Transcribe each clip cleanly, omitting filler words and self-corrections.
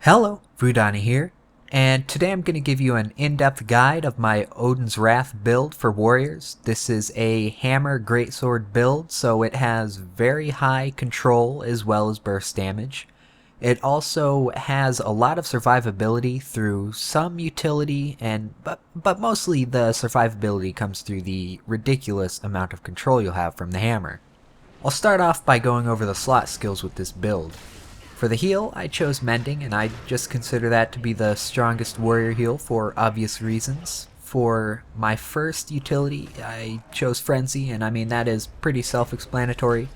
Hello, Vudani here, and today I'm going to give you an in-depth guide of my Odin's Wrath build for warriors. This is a hammer greatsword build, so it has very high control as well as burst damage. It also has a lot of survivability through some utility, but mostly the survivability comes through the ridiculous amount of control you'll have from the hammer. I'll start off by going over the slot skills with this build. For the heal, I chose Mending, and I just consider that to be the strongest warrior heal for obvious reasons. For my first utility, I chose Frenzy, and I mean that is pretty self-explanatory.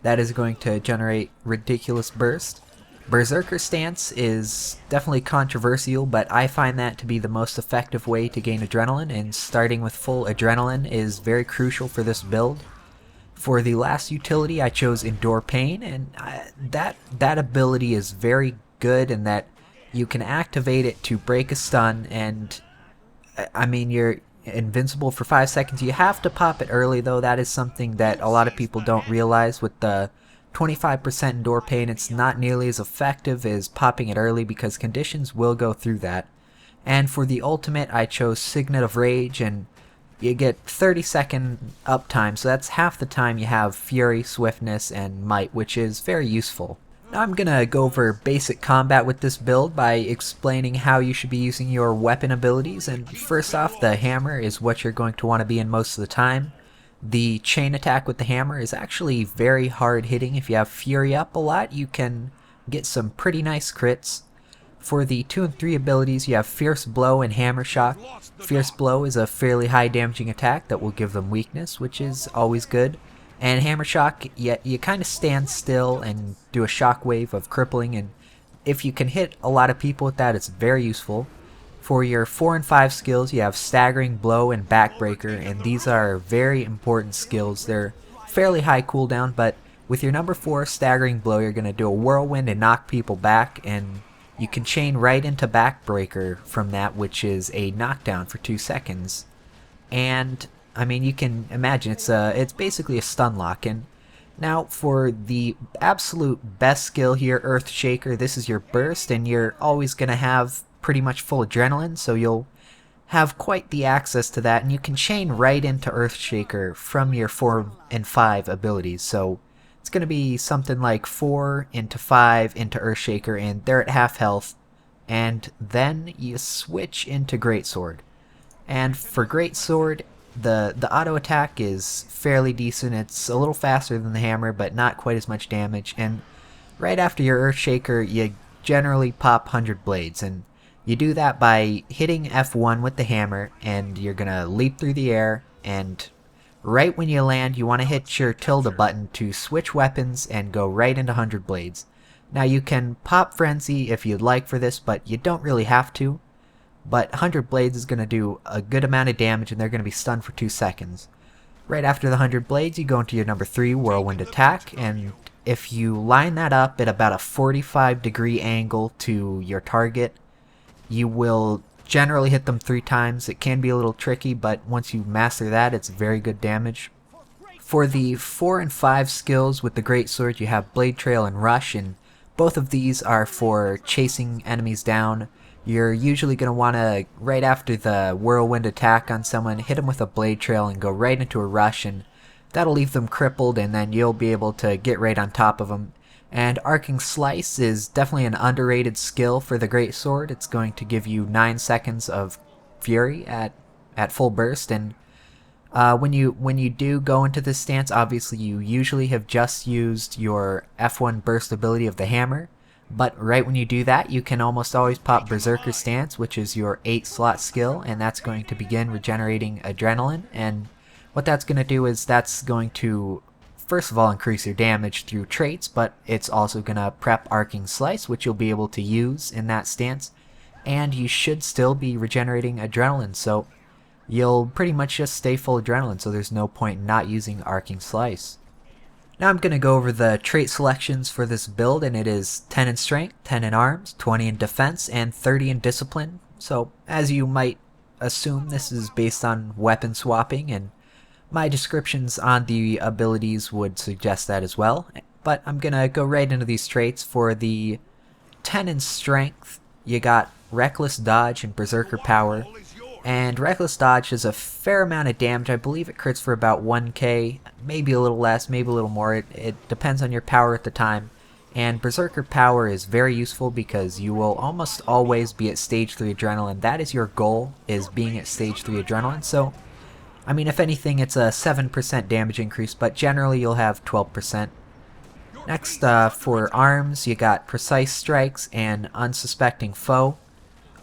That is going to generate ridiculous burst. Berserker Stance is definitely controversial, but I find that to be the most effective way to gain adrenaline, and starting with full adrenaline is very crucial for this build. For the last utility, I chose Endure Pain, and that ability is very good in that you can activate it to break a stun, and I mean you're invincible for 5 seconds. You have to pop it early though. That is something that a lot of people don't realize. With the 25% Endure Pain, it's not nearly as effective as popping it early because conditions will go through that. And for the ultimate, I chose Signet of Rage, and you get 30-second uptime, so that's half the time you have Fury, Swiftness, and Might, which is very useful. Now I'm gonna go over basic combat with this build by explaining how you should be using your weapon abilities, and first off, the hammer is what you're going to want to be in most of the time. The chain attack with the hammer is actually very hard hitting. If you have Fury up a lot, you can get some pretty nice crits. For the 2 and 3 abilities, you have Fierce Blow and Hammer Shock. Fierce Blow is a fairly high damaging attack that will give them weakness, which is always good. And Hammer Shock, you kind of stand still and do a shockwave of crippling, and if you can hit a lot of people with that, it's very useful. For your 4 and 5 skills, you have Staggering Blow and Backbreaker, and these are very important skills. They're fairly high cooldown, but with your number 4 Staggering Blow, you're going to do a Whirlwind and knock people back, and you can chain right into Backbreaker from that, which is a knockdown for 2 seconds. And I mean, you can imagine it's basically a stun lock. And now for the absolute best skill here, Earthshaker. This is your burst, and you're always gonna have pretty much full adrenaline, so you'll have quite the access to that, and you can chain right into Earthshaker from your 4 and 5 abilities. So it's going to be something like 4 into 5 into Earthshaker, and they're at half health. And then you switch into Greatsword. And for Greatsword, the auto attack is fairly decent. It's a little faster than the hammer, but not quite as much damage. And right after your Earthshaker, you generally pop 100 blades. And you do that by hitting F1 with the hammer, and you're going to leap through the air, and right when you land, you want to hit your tilde button to switch weapons and go right into 100 blades. Now you can pop Frenzy if you'd like for this, but you don't really have to. But 100 blades is going to do a good amount of damage, and they're going to be stunned for 2 seconds. Right after the 100 blades, you go into your number 3 Whirlwind attack, and if you line that up at about a 45-degree angle to your target, you will generally hit them 3 times. It can be a little tricky, but once you master that, it's very good damage. For the 4 and 5 skills with the Greatsword, you have Blade Trail and Rush, and both of these are for chasing enemies down. You're usually going to want to, right after the Whirlwind attack on someone, hit them with a Blade Trail and go right into a Rush, and that'll leave them crippled, and then you'll be able to get right on top of them. And Arcing Slice is definitely an underrated skill for the Greatsword. It's going to give you 9 seconds of Fury at full burst, and when you do go into this stance, obviously you usually have just used your F1 burst ability of the hammer, but right when you do that, you can almost always pop Berserker Stance, which is your 8-slot skill, and that's going to begin regenerating adrenaline. And what that's going to do is that's going to first of all increase your damage through traits, but it's also going to prep Arcing Slice, which you'll be able to use in that stance, and you should still be regenerating adrenaline, so you'll pretty much just stay full adrenaline, so there's no point in not using Arcing Slice. Now I'm going to go over the trait selections for this build, and it is 10 in strength, 10 in arms, 20 in defense, and 30 in discipline. So as you might assume, this is based on weapon swapping, and my descriptions on the abilities would suggest that as well, but I'm gonna go right into these traits. For the 10 in strength. You got reckless dodge and berserker power. And reckless dodge does a fair amount of damage. I believe it crits for about 1k, maybe a little less, maybe a little more. It depends on your power at the time. And berserker power is very useful because you will almost always be at stage 3 adrenaline. That is your goal, is being at stage 3 adrenaline. So, I mean, if anything, it's a 7% damage increase, but generally you'll have 12%. Next, for arms, you got precise strikes and unsuspecting foe.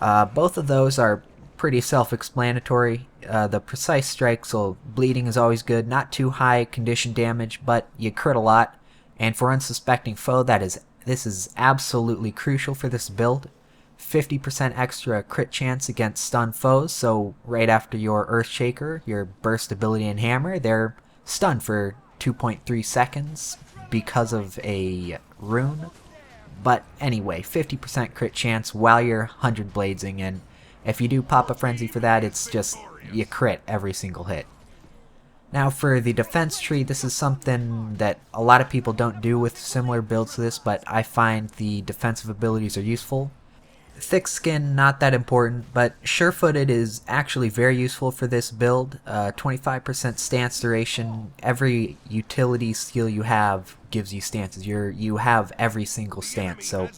Both of those are pretty self-explanatory. The precise strikes, so bleeding is always good. Not too high condition damage, but you crit a lot. And for unsuspecting foe, this is absolutely crucial for this build. 50% extra crit chance against stun foes, so right after your Earthshaker, your burst ability and hammer, they're stunned for 2.3 seconds because of a rune. But anyway, 50% crit chance while you're 100 bladesing, and if you do pop a frenzy for that, it's just you crit every single hit. Now for the defense tree, this is something that a lot of people don't do with similar builds to this, but I find the defensive abilities are useful. Thick skin, not that important, but sure-footed is actually very useful for this build. 25% stance duration. Every utility skill you have gives you stances. You have every single stance. So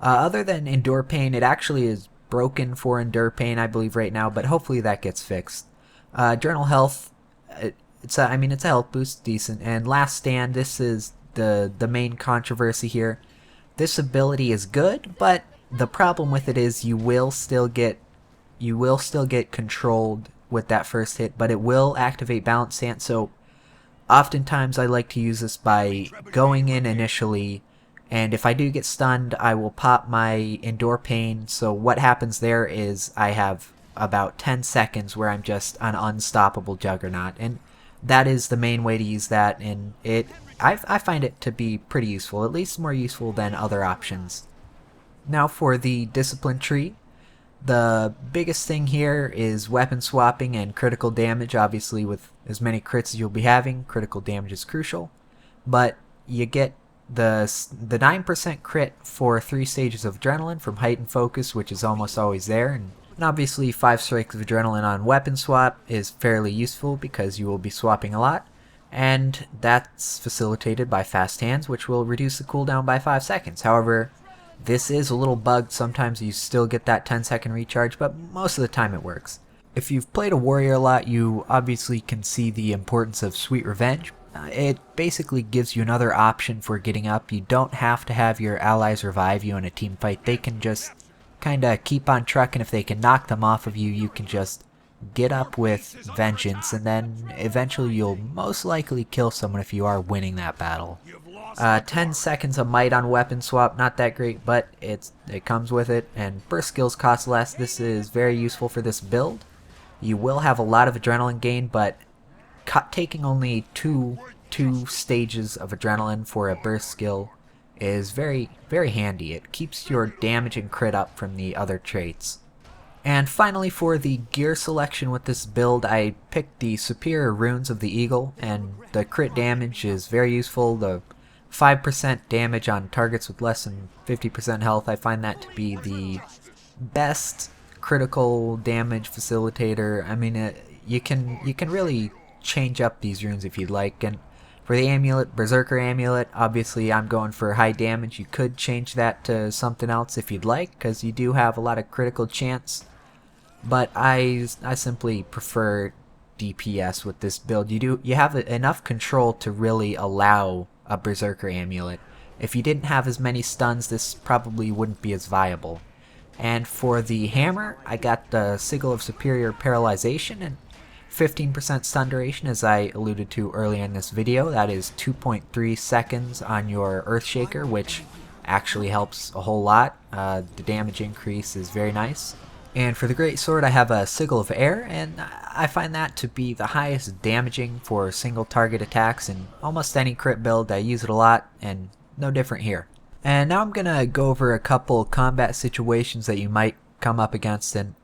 other than endure pain, it actually is broken for endure pain, I believe, right now, but hopefully that gets fixed. Journal health, it's a health boost, decent. And last stand, this is the main controversy here. This ability is good, but the problem with it is you will still get controlled with that first hit, but it will activate balance stance. So oftentimes I like to use this by going in initially, and if I do get stunned, I will pop my endure pain. So what happens there is I have about 10 seconds where I'm just an unstoppable juggernaut, and that is the main way to use that, and I find it to be pretty useful, at least more useful than other options. Now for the discipline tree, the biggest thing here is weapon swapping and critical damage. Obviously with as many crits as you'll be having, critical damage is crucial, but you get the 9% crit for 3 stages of adrenaline from heightened focus, which is almost always there, and obviously 5 strikes of adrenaline on weapon swap is fairly useful because you will be swapping a lot, and that's facilitated by fast hands, which will reduce the cooldown by 5 seconds. However, this is a little bugged. Sometimes you still get that 10-second recharge, but most of the time it works. If you've played a warrior a lot, you obviously can see the importance of Sweet Revenge. It basically gives you another option for getting up. You don't have to have your allies revive you in a team fight. They can just kinda keep on trucking. If they can knock them off of you, you can just get up with vengeance, and then eventually you'll most likely kill someone if you are winning that battle. 10 seconds of might on weapon swap, not that great, but it comes with it, and burst skills cost less. This is very useful for this build. You will have a lot of adrenaline gain, but taking only two stages of adrenaline for a burst skill is very, very handy. It keeps your damage and crit up from the other traits. And finally, for the gear selection with this build, I picked the superior runes of the eagle, and the crit damage is very useful. The 5% damage on targets with less than 50% health, I find that to be the best critical damage facilitator. I mean, you can really change up these runes if you'd like. And for the amulet, Berserker Amulet, obviously I'm going for high damage. You could change that to something else if you'd like, because you do have a lot of critical chance. But I simply prefer DPS with this build. You have enough control to really allow a Berserker Amulet. If you didn't have as many stuns, this probably wouldn't be as viable. And for the hammer, I got the Sigil of Superior Paralyzation and 15% stun duration, as I alluded to earlier in this video. That is 2.3 seconds on your Earthshaker, which actually helps a whole lot. The damage increase is very nice. And for the Great Sword, I have a Sigil of Air, and I find that to be the highest damaging for single target attacks in almost any crit build. I use it a lot, and no different here. And now I'm gonna go over a couple combat situations that you might come up against, and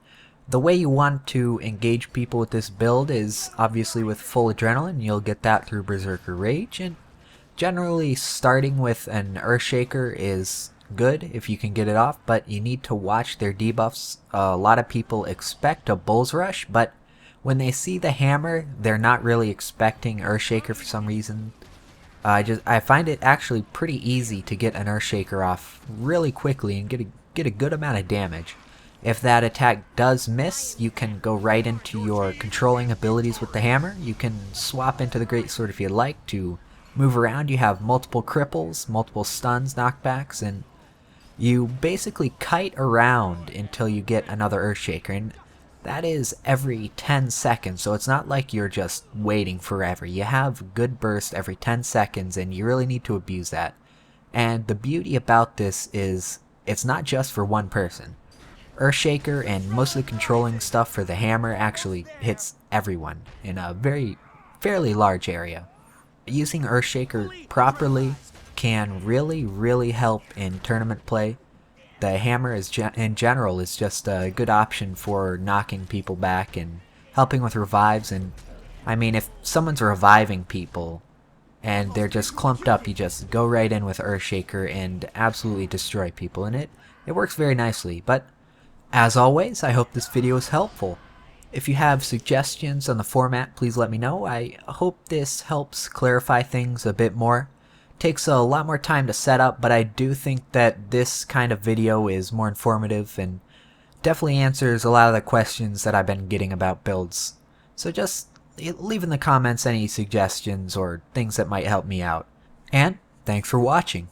the way you want to engage people with this build is obviously with full adrenaline. You'll get that through Berserker Rage, and generally starting with an Earthshaker is good if you can get it off, but you need to watch their debuffs. A lot of people expect a Bull's Rush, but when they see the hammer, they're not really expecting Earthshaker for some reason. I find it actually pretty easy to get an Earthshaker off really quickly and get a good amount of damage. If that attack does miss, you can go right into your controlling abilities with the hammer. You can swap into the Greatsword if you like to move around. You have multiple cripples, multiple stuns, knockbacks, and you basically kite around until you get another Earthshaker. And that is every 10 seconds, so it's not like you're just waiting forever. You have good burst every 10 seconds, and you really need to abuse that. And the beauty about this is it's not just for one person. Earthshaker and most of the controlling stuff for the hammer actually hits everyone in a fairly large area. Using Earthshaker properly can really help in tournament play. The hammer in general is just a good option for knocking people back and helping with revives. And I mean, if someone's reviving people and they're just clumped up, you just go right in with Earthshaker and absolutely destroy people, and it works very nicely. But as always, I hope this video is helpful. If you have suggestions on the format, please let me know. I hope this helps clarify things a bit more. Takes a lot more time to set up, but I do think that this kind of video is more informative and definitely answers a lot of the questions that I've been getting about builds. So just leave in the comments any suggestions or things that might help me out. And thanks for watching.